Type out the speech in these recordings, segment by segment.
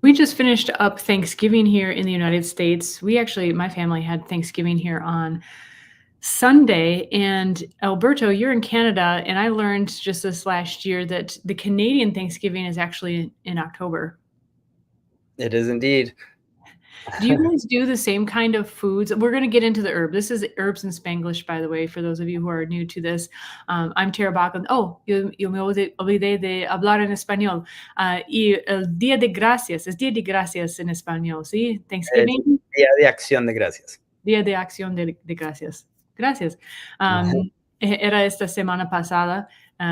We just finished up Thanksgiving here in the United States. My family had Thanksgiving here on Sunday. And Alberto, you're in Canada, and I learned just this last year that the Canadian Thanksgiving is actually in October. It is indeed. Do you guys do the same kind of foods? We're going to get into the herb. This is Herbs in Spanglish, by the way, for those of you who are new to this. I'm Tara Bachland. Oh, yo me olvidé de hablar en español. Y el Día de Gracias, es Día de Gracias en español, ¿sí? Es Thanksgiving, Día de Acción de Gracias. Día de Acción de Gracias. Gracias. Era esta semana pasada,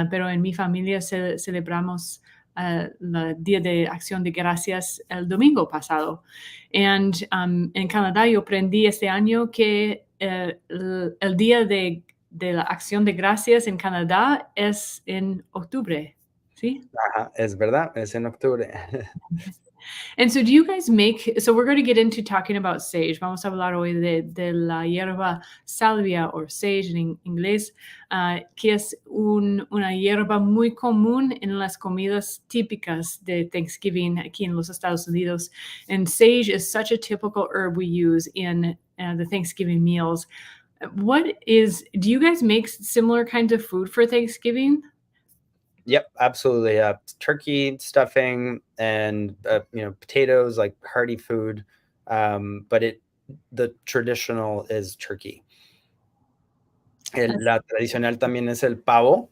pero en mi familia celebramos el Día de Acción de Gracias el domingo pasado. And en Canadá yo aprendí este año que el Día de la Acción de Gracias en Canadá es en octubre, ¿sí? Ajá, es verdad, es en octubre. And so do you guys so we're going to get into talking about sage. Vamos a hablar hoy de la hierba salvia o sage en inglés, que es una hierba muy común en las comidas típicas de Thanksgiving aquí en los Estados Unidos. And sage is such a typical herb we use in the Thanksgiving meals. Do you guys make similar kinds of food for Thanksgiving? Yep, absolutely. Turkey stuffing and potatoes, like hearty food. But the traditional is turkey. La tradicional también es el pavo,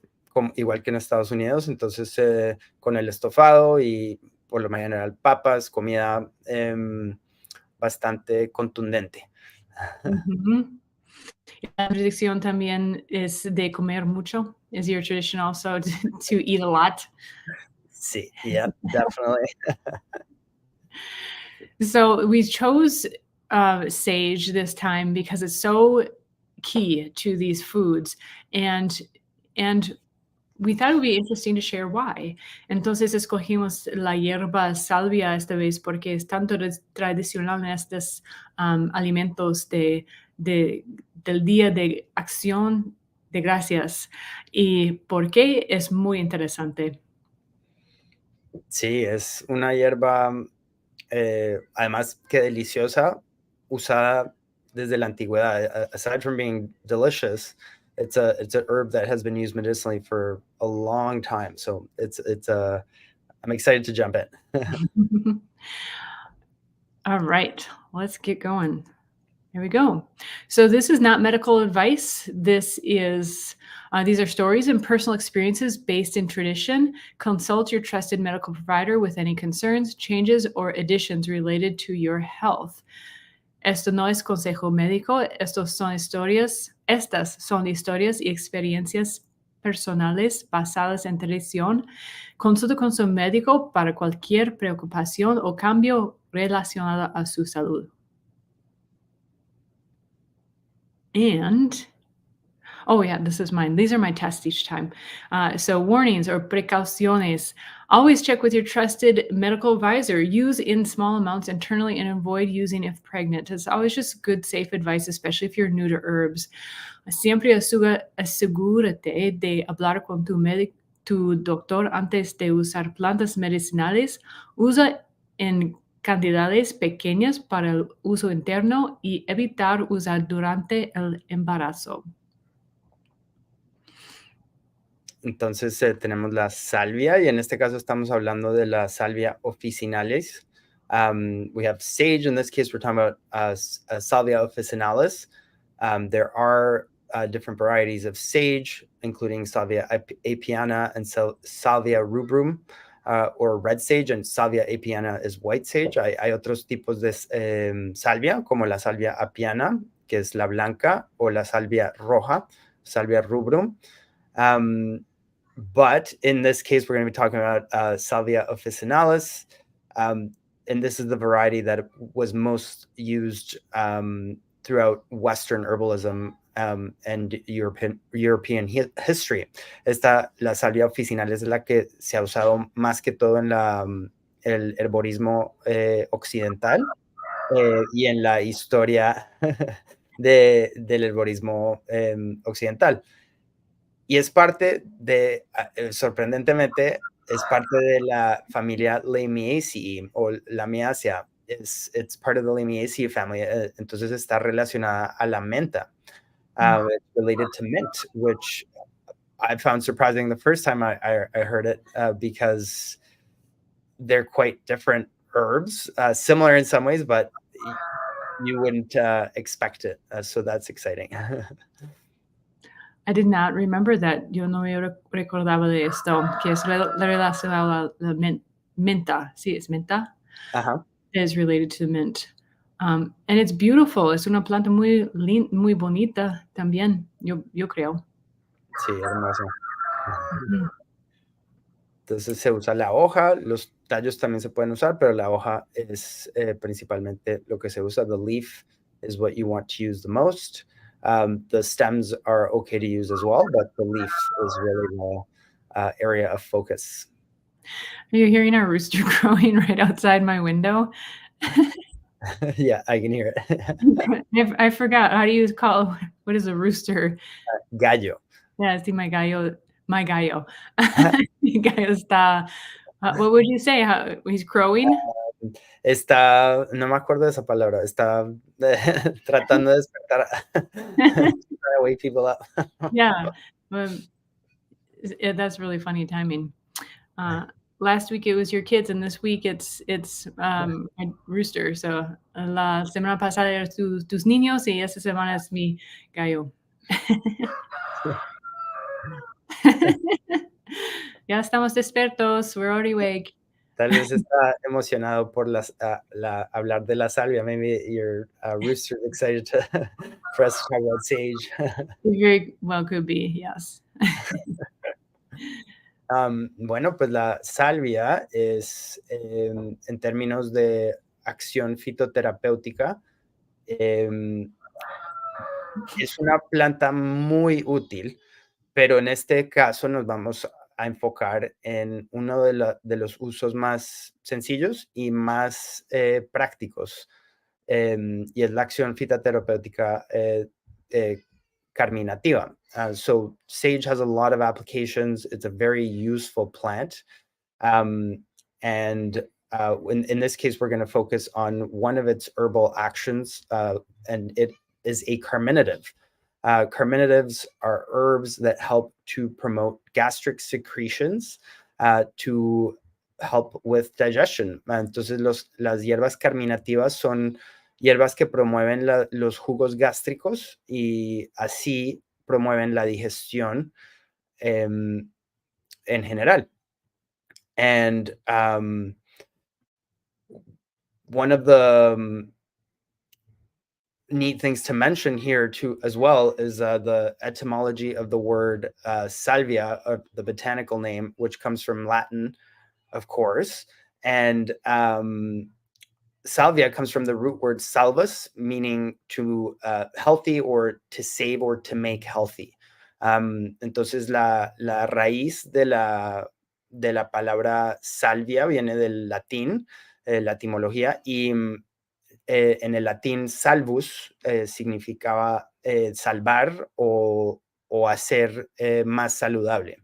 igual que en Estados Unidos. Entonces, con el estofado y por lo general papas, comida bastante contundente. La tradición también es de comer mucho. Is your tradition also to eat a lot? Sí, yeah, definitely. So we chose sage this time because it's so key to these foods, and we thought it would be interesting to share why. Entonces escogimos la hierba salvia esta vez porque es tanto tradicional en estos alimentos del Día de Acción de Gracias y por qué es muy interesante. Sí, es una hierba, además que deliciosa, usada desde la antigüedad. Aside from being delicious, it's an herb that has been used medicinally for a long time. So I'm excited to jump in. All right, let's get going. Here we go. So this is not medical advice. These are stories and personal experiences based in tradition. Consult your trusted medical provider with any concerns, changes, or additions related to your health. Esto no es consejo médico. Estas son historias y experiencias personales basadas en tradición. Consulta con su médico para cualquier preocupación o cambio relacionado a su salud. And, oh yeah, this is mine. These are my tests each time. So warnings or precauciones. Always check with your trusted medical advisor. Use in small amounts internally and avoid using if pregnant. It's always just good, safe advice, especially if you're new to herbs. Siempre asegúrate de hablar con tu doctor antes de usar plantas medicinales. Usa en cantidades pequeñas para el uso interno y evitar usar durante el embarazo. Entonces tenemos la salvia y en este caso estamos hablando de la salvia officinalis. We have sage. In this case, we're talking about Salvia officinalis. There are different varieties of sage, including Salvia apiana and Salvia rubrum. Or red sage, and Salvia apiana is white sage. Hay otros tipos de salvia, como la Salvia apiana, que es la blanca, o la Salvia roja, Salvia rubrum. But in this case, we're going to be talking about Salvia officinalis, and this is the variety that was most used throughout Western herbalism and European history. La salvia officinalis es la que se ha usado más que todo en el herborismo occidental y en la historia del herborismo occidental. Y es parte de, sorprendentemente, es parte de la familia Lamiaceae o Lamiacea. It's part of the Lamiaceae family. Entonces está relacionada a la menta. It's related to mint, which I found surprising the first time I heard it because they're quite different herbs, similar in some ways, but you wouldn't expect it. So that's exciting. I did not remember that. Yo no me recordaba de esto, que es relacionado a la menta. Sí, es menta. Ajá. Is related to mint. And it's beautiful. Es una planta muy bonita también, yo creo. Sí, hermoso. Ujú. Entonces se usa la hoja, los tallos también se pueden usar, pero la hoja es principalmente lo que se usa. The leaf is what you want to use the most. The stems are okay to use as well, but the leaf is really the area of focus. Are you hearing our rooster crowing right outside my window? Yeah, I can hear it. I forgot. How do you call what is a rooster? Gallo. Yeah, sí, my gallo. My gallo. Mi gallo está, what would you say? How, he's crowing? Está, no me acuerdo de esa palabra, está tratando de despertar, trying to wake people up. Yeah. That's really funny timing. Last week it was your kids, and this week it's my rooster. So la semana pasada eran tus niños, y esta semana es mi gallo. Ya estamos despertos. We're already awake. Tal vez está emocionado por hablar de la salvia. Maybe your rooster is excited for us to talk about sage. Very well could be, yes. Bueno, pues la salvia es, en términos de acción fitoterapéutica, em, es una planta muy útil, pero en este caso nos vamos a enfocar en uno de los usos más sencillos y más prácticos, y es la acción fitoterapéutica carminativa. So sage has a lot of applications. It's a very useful plant. And in this case, we're going to focus on one of its herbal actions, and it is a carminative. Carminatives are herbs that help to promote gastric secretions to help with digestion. Entonces, las hierbas carminativas son hierbas que promueven los jugos gástricos y así promueven la digestión en general. And one of the neat things to mention here too as well is the etymology of the word salvia, the botanical name, which comes from Latin, of course. And salvia comes from the root word salvus, meaning to healthy or to save or to make healthy. Entonces la raíz de la palabra salvia viene del latín, la etimología, y en el latín salvus significaba salvar o hacer más saludable,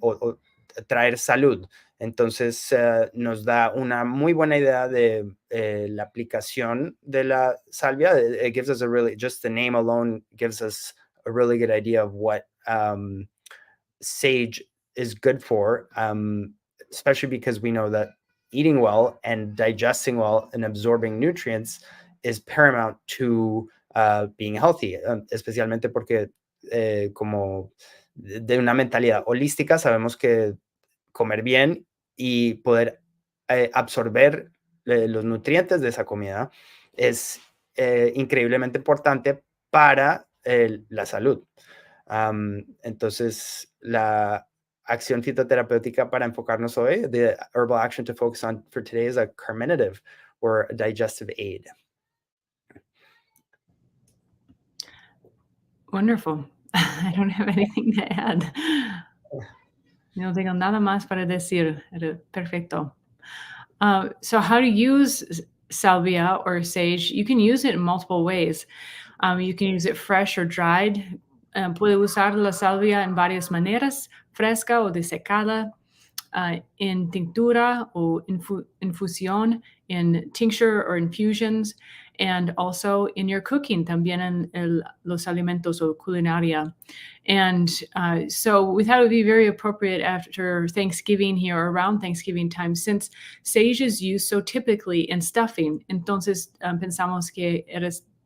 o traer salud. Entonces nos da una muy buena idea de la aplicación de la salvia. It gives us just the name alone gives us a really good idea of what sage is good for, especially because we know that eating well and digesting well and absorbing nutrients is paramount to being healthy, especialmente porque como de una mentalidad holística sabemos que comer bien y poder absorber los nutrientes de esa comida es increíblemente importante para la salud. Entonces, la acción fitoterapéutica para enfocarnos hoy, the herbal action to focus on for today is a carminative or a digestive aid. Wonderful. I don't have anything to add. No tengo nada más para decir. Perfecto. So how to use salvia or sage? You can use it in multiple ways. You can use it fresh or dried. Puede usar la salvia en varias maneras, fresca o desecada. in tintura o infusión, in tincture or infusions, and also in your cooking, también en los alimentos o culinaria. And so we thought it would be very appropriate after Thanksgiving here, or around Thanksgiving time, since sage is used so typically in stuffing. Entonces pensamos que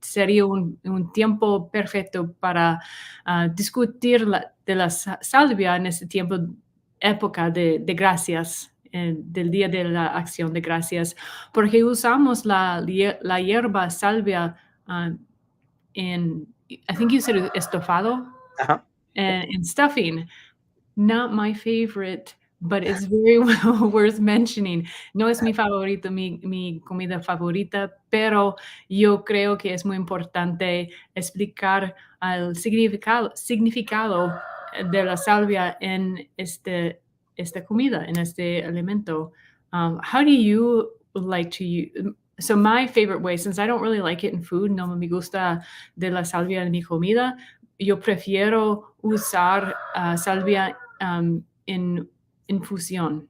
sería un tiempo perfecto para discutir de la salvia en este tiempo, época de gracias, del Día de la Acción de Gracias, porque usamos la hierba salvia in, I think you said estofado, and stuffing. Not my favorite, but it's very well worth mentioning. No es mi favorito, mi comida favorita, pero yo creo que es muy importante explicar el significado de la salvia en esta comida, en este alimento. How do you like to use? So my favorite way, since I don't really like it in food, no me gusta de la salvia en mi comida, yo prefiero usar salvia en infusión.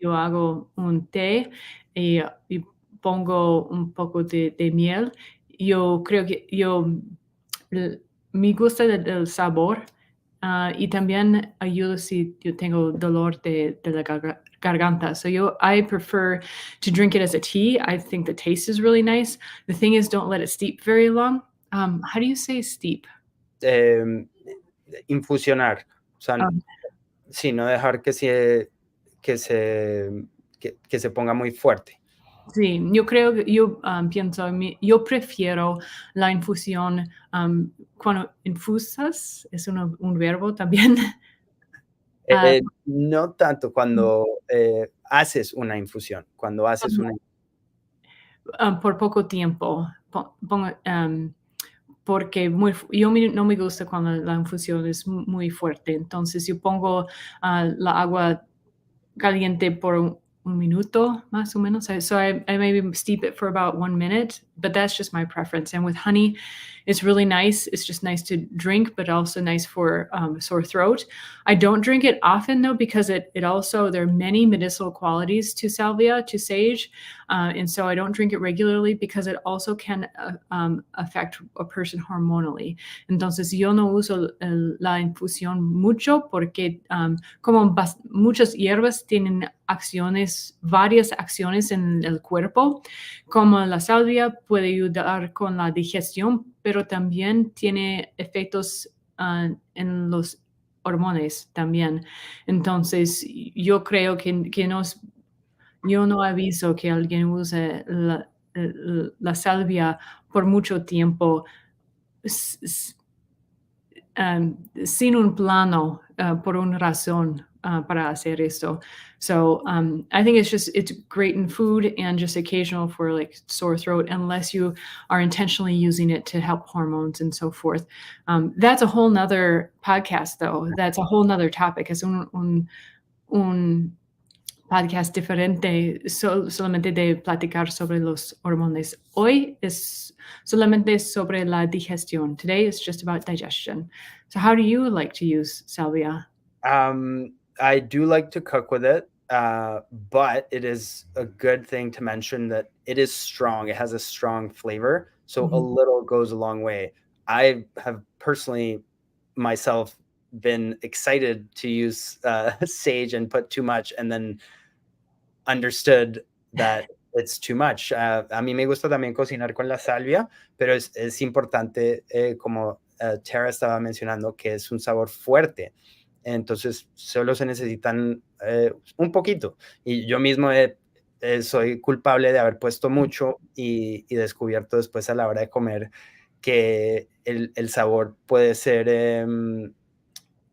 Yo hago un té y pongo un poco de miel. Yo creo que me gusta el sabor y también ayuda si yo tengo dolor de la garganta. So I prefer to drink it as a tea. I think the taste is really nice. The thing is, don't let it steep very long. How do you say steep? Infusionar. O sea, sí, no dejar que se ponga muy fuerte. Sí, yo creo que yo pienso, yo prefiero la infusión cuando infusas, es un verbo también. No tanto cuando haces una infusión, cuando haces una por poco tiempo, porque no me gusta cuando la infusión es muy fuerte. Entonces yo pongo la agua caliente por un minuto, más o menos. So I maybe steep it for about 1 minute, but that's just my preference. And with honey, it's really nice. It's just nice to drink, but also nice for sore throat. I don't drink it often though, because it also, there are many medicinal qualities to salvia, to sage. And so I don't drink it regularly because it also can affect a person hormonally. Entonces yo no uso la infusión mucho porque como muchas hierbas tienen varias acciones en el cuerpo, como la salvia puede ayudar con la digestión, pero también tiene efectos en los hormonas también. Entonces, yo creo que yo no aviso que alguien use la salvia por mucho tiempo sin un plano, por una razón para hacer esto. So I think it's great in food and just occasional for like sore throat, unless you are intentionally using it to help hormones and so forth. That's a whole nother podcast though. That's a whole nother topic. Es un podcast diferente solamente de platicar sobre los hormones. Hoy es solamente sobre la digestión. Today is just about digestion. So how do you like to use salvia? I do like to cook with it, but it is a good thing to mention that it is strong. It has a strong flavor, so a little goes a long way. I have personally myself been excited to use sage and put too much, and then understood that it's too much. A mí me gusta también cocinar con la salvia, pero es importante, como Tara estaba mencionando, que es un sabor fuerte. Entonces solo se necesitan un poquito. Y yo mismo soy culpable de haber puesto mucho y descubierto después a la hora de comer que el sabor puede ser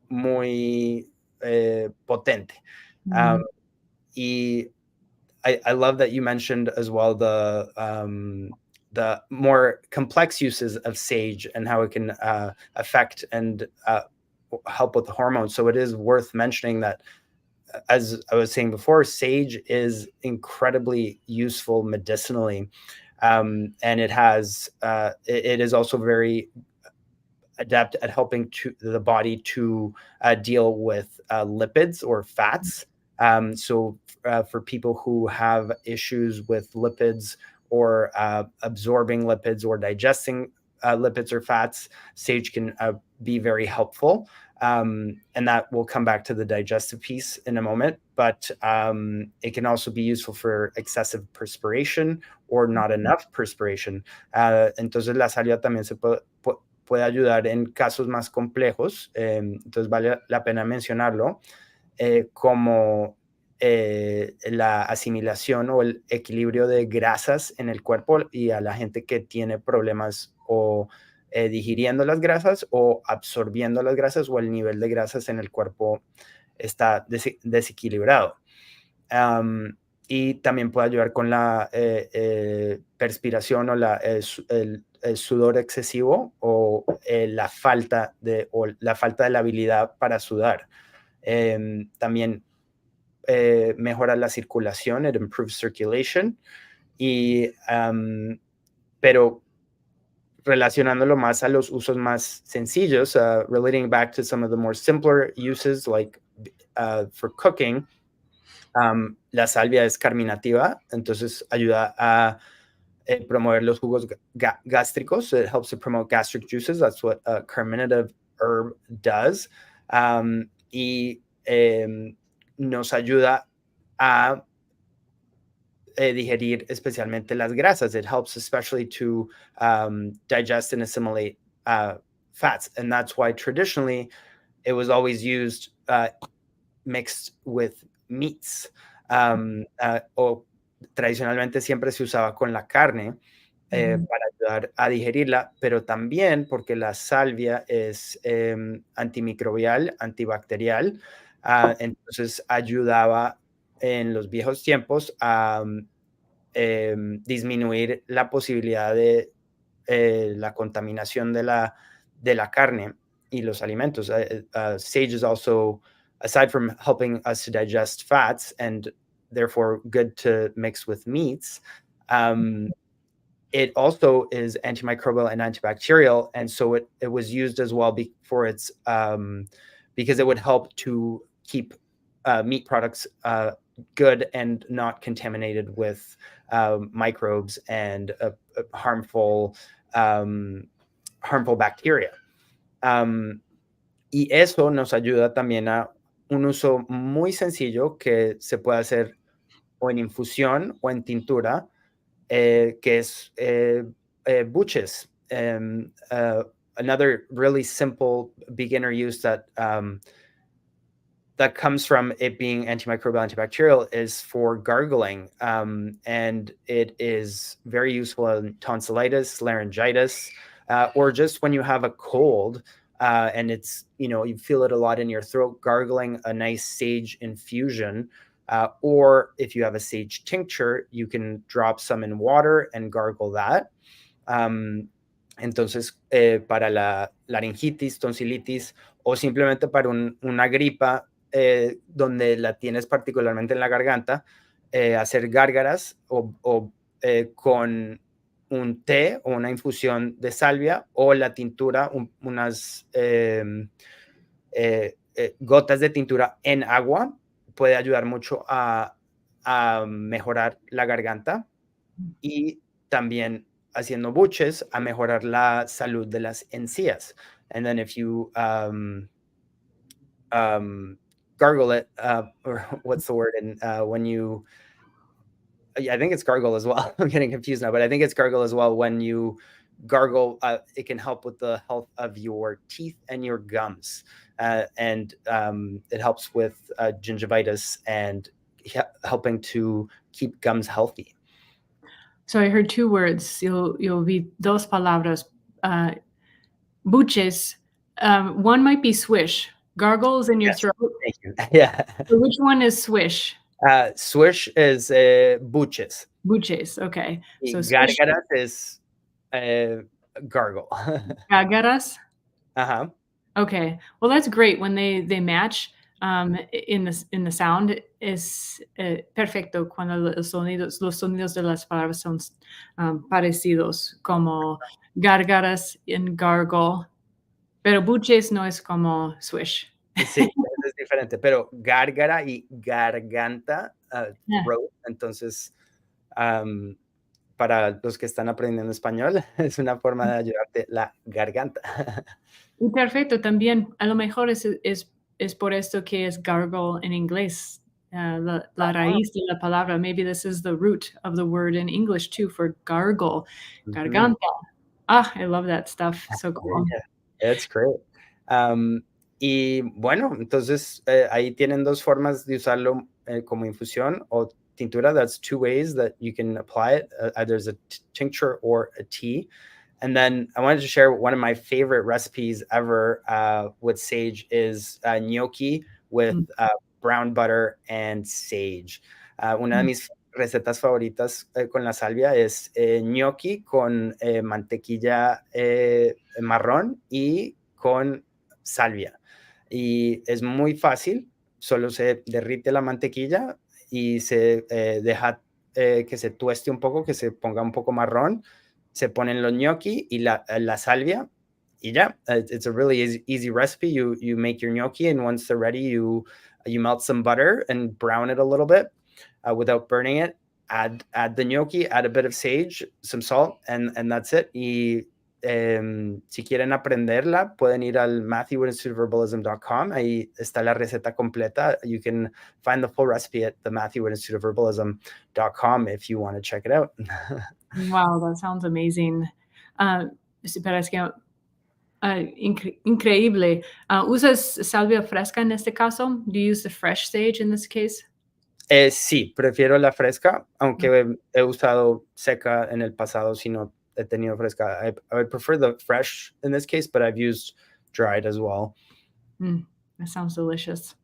muy potente. Y I love that you mentioned as well the more complex uses of sage and how it can affect and help with the hormones. So it is worth mentioning that, as I was saying before, sage is incredibly useful medicinally, and it is also very adept at helping the body to deal with lipids or fats. So for people who have issues with lipids or absorbing lipids or digesting lipids or fats, sage can be very helpful. And that will come back to the digestive piece in a moment, but it can also be useful for excessive perspiration or not enough perspiration. Entonces la salvia también se puede ayudar en casos más complejos, entonces vale la pena mencionarlo, como la asimilación o el equilibrio de grasas en el cuerpo y a la gente que tiene problemas o digiriendo las grasas o absorbiendo las grasas o el nivel de grasas en el cuerpo está desequilibrado. Y también puede ayudar con la perspiración o el sudor excesivo o la falta de la habilidad para sudar. También mejora la circulación, it improves circulation, pero relacionándolo más a los usos más sencillos, relating back to some of the more simpler uses, like for cooking, la salvia es carminativa, entonces ayuda a promover los jugos gástricos. It helps to promote gastric juices. That's what a carminative herb does. Y nos ayuda a digerir especialmente las grasas. It helps especially to digest and assimilate fats. And that's why traditionally it was always used mixed with meats. O tradicionalmente siempre se usaba con la carne para ayudar a digerirla, pero también porque la salvia es antimicrobial, antibacterial, entonces ayudaba en los viejos tiempos a disminuir la posibilidad de la contaminación de la carne y los alimentos. Sage is also, aside from helping us to digest fats and therefore good to mix with meats, it also is antimicrobial and antibacterial, and so it was used as well for its because it would help to keep meat products good and not contaminated with microbes and harmful bacteria. Y eso nos ayuda también a un uso muy sencillo que se puede hacer o en infusión o en tintura, que es buches. Another really simple beginner use that comes from it being antimicrobial, antibacterial is for gargling. And it is very useful in tonsillitis, laryngitis, or just when you have a cold and it's, you feel it a lot in your throat, gargling a nice sage infusion. Or if you have a sage tincture, you can drop some in water and gargle that. Entonces, para la laringitis, tonsilitis o simplemente para una gripa donde la tienes particularmente en la garganta, hacer gárgaras o con un té o una infusión de salvia o la tintura, unas gotas de tintura en agua puede ayudar mucho a mejorar la garganta y también haciendo buches a mejorar la salud de las encías. And then if you gargle it, or what's the word? And when you, I think it's gargle as well. I'm getting confused now, but I think it's gargle as well. When you gargle, it can help with the health of your teeth and your gums. And it helps with gingivitis and helping to keep gums healthy. So I heard two words. You'll be dos palabras. Buches. One might be swish. Gargles in your throat. Thank you. Yeah. So which one is swish? Swish is buches. Buches. Okay. So gárgaras is gargle. Gárgaras. Uh-huh. Okay. Well, that's great when they match. In the sound es perfecto cuando los sonidos de las palabras son parecidos, como gárgaras en gargle, pero buches no es como swish. Sí, es diferente, pero gárgara y garganta, Yeah. throat, entonces, para los que están aprendiendo español, es una forma de ayudarte la garganta. Y perfecto, también a lo mejor es por esto que es gargle en inglés, la raíz de la palabra. Maybe this is the root of the word in English too for gargle, Ujú. garganta. Ah, I love that stuff. So cool. Yeah, that's great. Y bueno, entonces ahí tienen dos formas de usarlo como infusión o tintura. That's two ways that you can apply it, either as a tincture or a tea. And then I wanted to share one of my favorite recipes ever with sage is gnocchi with Mm, brown butter and sage. Una de mm, mis recetas favoritas con la salvia es gnocchi con mantequilla marrón y con salvia. Y es muy fácil, solo se derrite la mantequilla y se deja que se tueste un poco, que se ponga un poco marrón. Se ponen los gnocchi y la salvia y ya. It's a really easy recipe. You make your gnocchi and once they're ready, you melt some butter and brown it a little bit without burning it. Add the gnocchi, add a bit of sage, some salt, and that's it. Y si quieren aprenderla, pueden ir al matthewinstituteofherbalism.com. Ahí está la receta completa. You can find the full recipe at the matthewinstituteofherbalism.com if you want to check it out. Wow, that sounds amazing. Pero es que increíble. ¿Usas salvia fresca en este caso? Do you use the fresh sage in this case? Sí, prefiero la fresca, aunque he usado seca en el pasado si no he tenido fresca. I would prefer the fresh in this case, but I've used dried as well. That sounds delicious.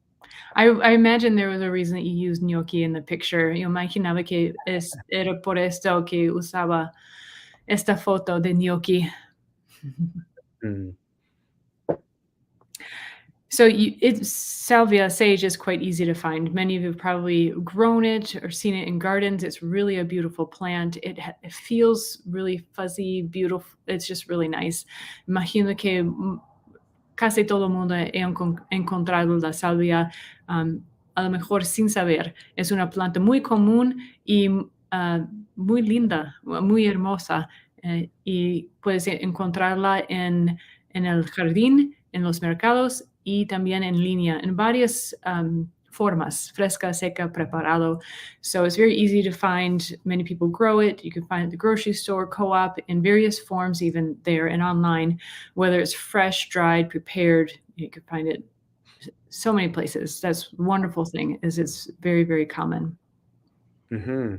I imagine there was a reason that you used gnocchi in the picture. Yo imaginaba que era por esto que usaba esta foto de gnocchi. Mm. So salvia sage is quite easy to find. Many of you have probably grown it or seen it in gardens. It's really a beautiful plant. It feels really fuzzy, beautiful. It's just really nice. Imagino que casi todo el mundo ha encontrado la salvia, a lo mejor sin saber. Es una planta muy común y muy linda, muy hermosa. Y puedes encontrarla en el jardín, en los mercados y también en línea, en varias formas, fresca, seca, preparado. So it's very easy to find. Many people grow it. You can find it at the grocery store, co-op, in various forms, even there and online, whether it's fresh, dried, prepared. You can find it so many places. That's the wonderful thing is it's very, very common. Mm-hmm.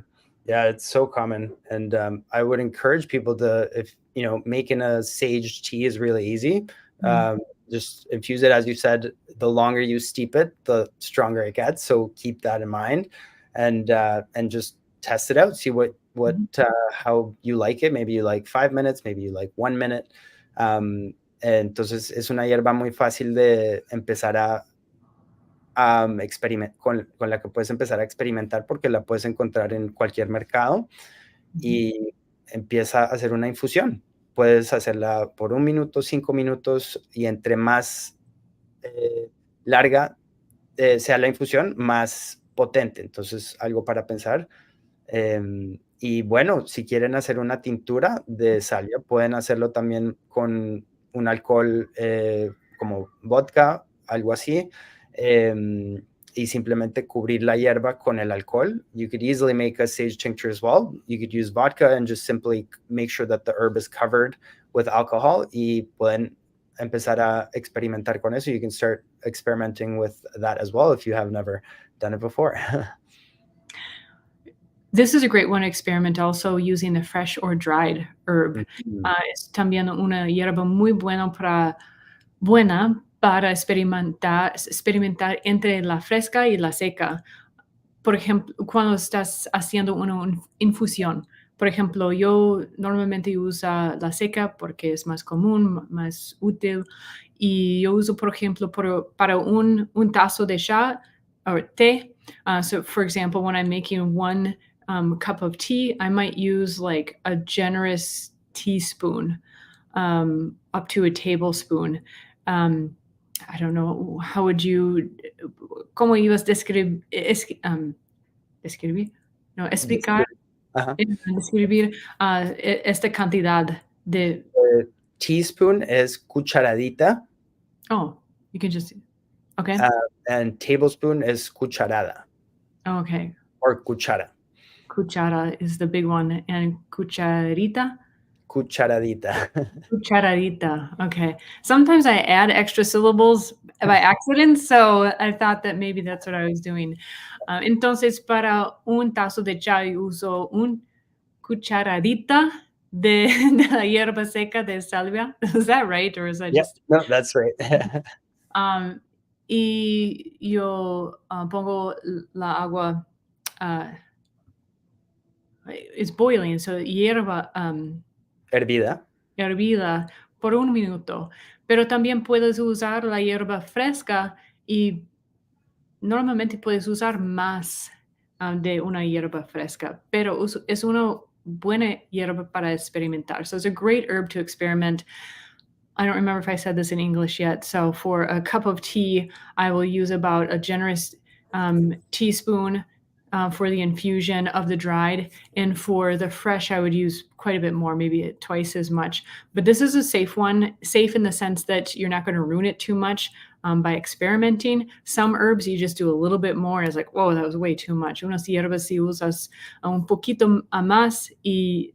Yeah, it's so common. And I would encourage people to, if, making a sage tea is really easy. Just infuse it, as you said, the longer you steep it, the stronger it gets. So keep that in mind and just test it out. See how you like it. Maybe you like 5 minutes, maybe you like 1 minute. Entonces es una hierba muy fácil de empezar a con la que puedes empezar a experimentar porque la puedes encontrar en cualquier mercado y empieza a hacer una infusión. Puedes hacerla por 1 minuto, 5 minutos y entre más larga sea la infusión, más potente. Entonces, algo para pensar. Y bueno, si quieren hacer una tintura de salvia, pueden hacerlo también con un alcohol como vodka, algo así, y simplemente cubrir la hierba con el alcohol. You could easily make a sage tincture as well. You could use vodka and just simply make sure that the herb is covered with alcohol y pueden empezar a experimentar con eso. You can start experimenting with that as well if you have never done it before. This is a great one to experiment also using the fresh or dried herb. Es también una hierba muy buena para experimentar entre la fresca y la seca. Por ejemplo, cuando estás haciendo una infusión. Por ejemplo, yo normalmente uso la seca porque es más común, más útil. Y yo uso, por ejemplo, para un tazo de chá or té. So, for example, when I'm making 1 cup of tea, I might use like a generous teaspoon up to a tablespoon. I don't know, how would you, ¿cómo ibas a describir? No, explicar, Ajá. describir esta cantidad de, Teaspoon es cucharadita. oh, you can just, okay. And tablespoon is cucharada Okay. or cuchara. Cuchara is the big one, and cucharita? Cucharadita. Cucharadita. Okay. Sometimes I add extra syllables by accident, so I thought that maybe that's what I was doing. Entonces, para un tazo de chai uso un cucharadita de, de la hierba seca de salvia. Is that right? Or is that Yep. just... No, that's right. Y yo pongo la agua, it's boiling, so hierba Hervida. hervida por un minuto. Pero también puedes usar la hierba fresca y normalmente puedes usar más de una hierba fresca, pero es una buena hierba para experimentar. So it's a great herb to experiment. I don't remember if I said this in English yet. So for a cup of tea, I will use about a generous teaspoon for the infusion of the dried. And for the fresh, I would use quite a bit more, maybe twice as much. But this is a safe one, safe in the sense that you're not going to ruin it too much by experimenting. Some herbs, you just do a little bit more. And it's like, whoa, that was way too much. Unas hierbas si usas un poquito más y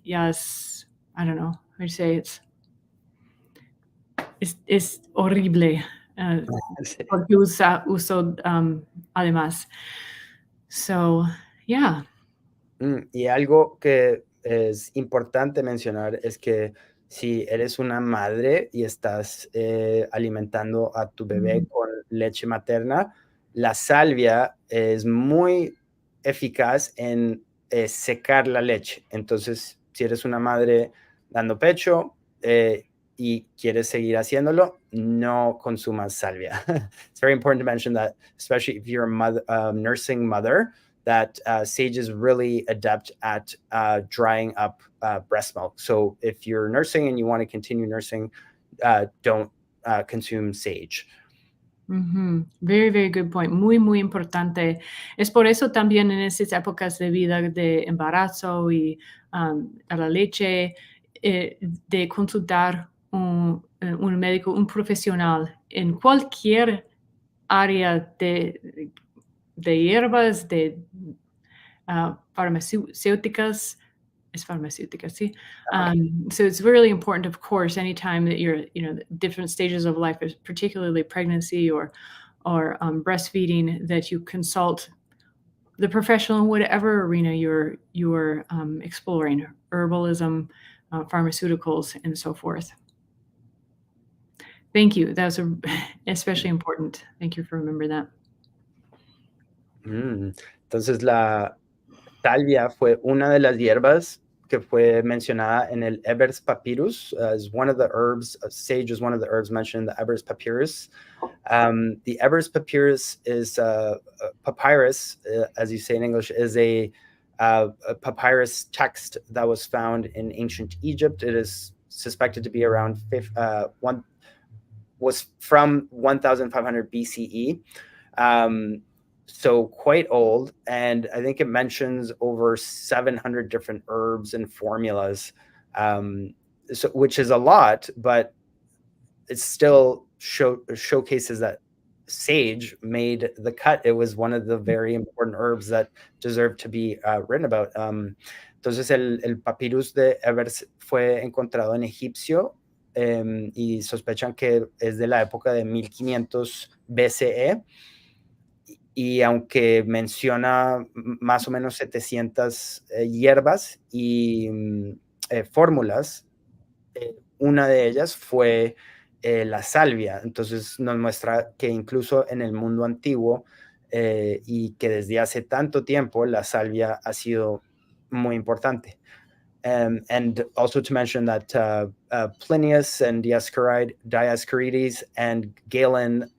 yes, I don't know how to say it. Es horrible porque uso además. So, yeah. Y algo que es importante mencionar es que si eres una madre y estás alimentando a tu bebé con leche materna, la salvia es muy eficaz en secar la leche. Entonces, si eres una madre dando pecho y quieres seguir haciéndolo, no consumas salvia. It's very important to mention that, especially if you're a mother, nursing mother, that sage is really adept at drying up breast milk. So if you're nursing and you want to continue nursing, don't consume sage. Very, very good point. Muy, muy importante. Es por eso también en estas épocas de vida de embarazo y a la leche, de consultar un médico, un profesional en cualquier área de hierbas, de farmacéuticas. It's pharmaceuticals, see? So it's really important, of course, anytime that you're, different stages of life, particularly pregnancy or breastfeeding, that you consult the professional in whatever arena you're exploring, herbalism, pharmaceuticals, and so forth. Thank you. That was especially important. Thank you for remembering that. Entonces la salvia fue una de las hierbas que fue mencionada en el Ebers Papyrus as one of the herbs. Sage is one of the herbs mentioned in the Ebers Papyrus. The Ebers Papyrus is a papyrus, as you say in English, is a papyrus text that was found in ancient Egypt. It is suspected to be around was from 1500 BCE. So quite old, and I think it mentions over 700 different herbs and formulas, which is a lot, but it still showcases that sage made the cut. It was one of the very important herbs that deserved to be written about. Entonces el papyrus de Ebers fue encontrado en egipcio y sospechan que es de la época de 1500 BCE. Y aunque menciona más o menos 700 hierbas y fórmulas, una de ellas fue la salvia. Entonces nos muestra que incluso en el mundo antiguo y que desde hace tanto tiempo la salvia ha sido muy importante. And also to mention that Plinius and Dioscorides and Galen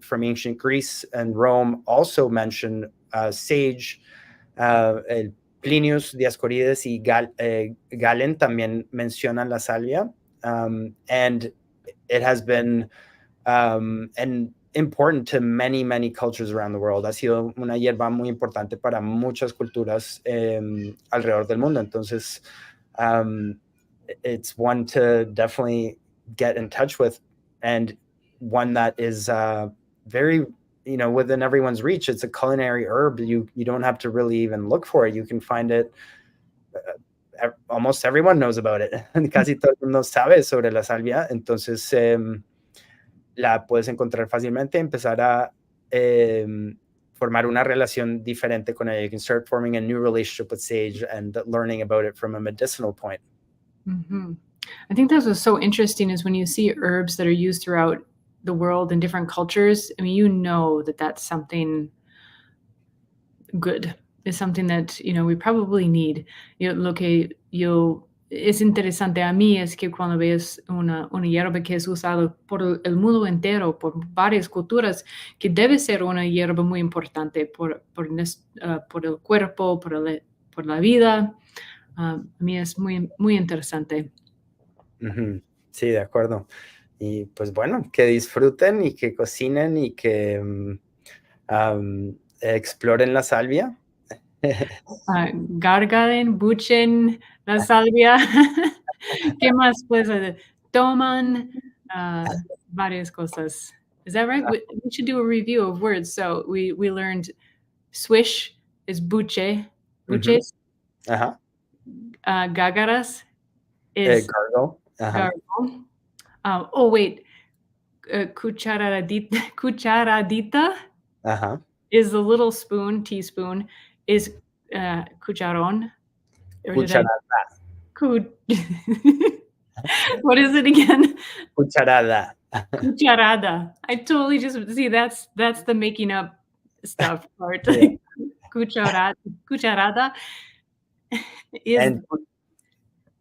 from ancient Greece and Rome also mention sage. Plinius, Dioscorides y Galen también mencionan la salvia. And it has been and important to many, many cultures around the world. Ha sido una hierba muy importante para muchas culturas alrededor del mundo. Entonces, it's one to definitely get in touch with, and one that is very, within everyone's reach. It's a culinary herb. You don't have to really even look for it. You can find it. Almost everyone knows about it. Casi todo el mundo sabe sobre la salvia. Entonces, la puedes encontrar fácilmente, empezar a formar una relación diferente con ella. You can start forming a new relationship with sage and learning about it from a medicinal point. Mm-hmm. I think that's what's so interesting is when you see herbs that are used throughout the world in different cultures. I mean, you know that that's something good. It's something that, we probably need. Lo que es interesante a mí es que cuando ves una hierba que es usada por el mundo entero, por varias culturas, que debe ser una hierba muy importante por el cuerpo, por la vida. A mí es muy, muy interesante. Sí, de acuerdo. Y pues bueno, que disfruten y que cocinen y que exploren la salvia. Gargaren, buchen la salvia. ¿Qué más puedes hacer? Toman varias cosas. Is that right? We should do a review of words. So we learned swish is buche. Buches. Ajá. Gágaras is Gargle. Ajá. gargle. Oh, wait. Cucharadita Ajá. is the little spoon, teaspoon, is cucharon. Cucharada. What is it again? Cucharada. Cucharada. I totally just see that's the making up stuff part. Yeah. Cucharada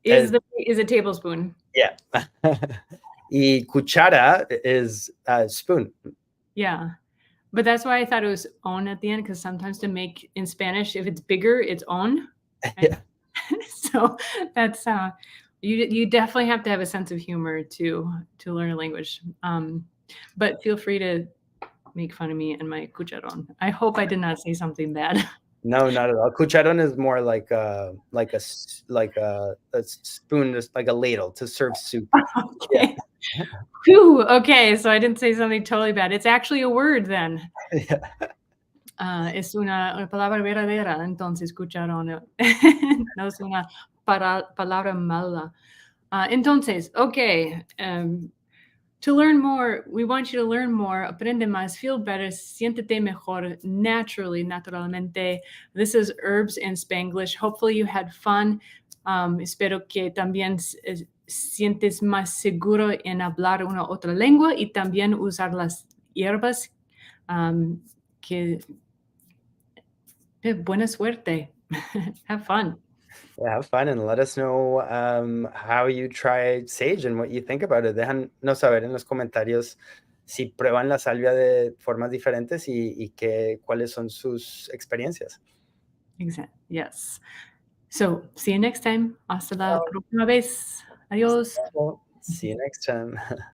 is a tablespoon. Yeah. Y cuchara is a spoon. Yeah. But that's why I thought it was on at the end, because sometimes to make in Spanish, if it's bigger, it's on. Yeah. So that's you definitely have to have a sense of humor to learn a language. But feel free to make fun of me and my cucharon. I hope I did not say something bad. No, not at all. Cucharon is more like a spoon, just like a ladle to serve soup. Okay. Yeah. Whew, okay, so I didn't say something totally bad. It's actually a word then. Yeah. Es una palabra verdadera, entonces cucharón. No es una palabra mala. Entonces, okay, to learn more, we want you to learn more, aprende más, feel better, siéntete mejor, naturalmente. This is Herbs in Spanglish. Hopefully you had fun. Espero que también sientes más seguro en hablar una otra lengua y también usar las hierbas. Buena suerte. Have fun. Yeah, have fun and let us know how you try sage and what you think about it. Déjanos saber en los comentarios si prueban la salvia de formas diferentes y cuáles son sus experiencias. Exactly. Yes. So, see you next time. Hasta la próxima vez. Adiós. See you next time.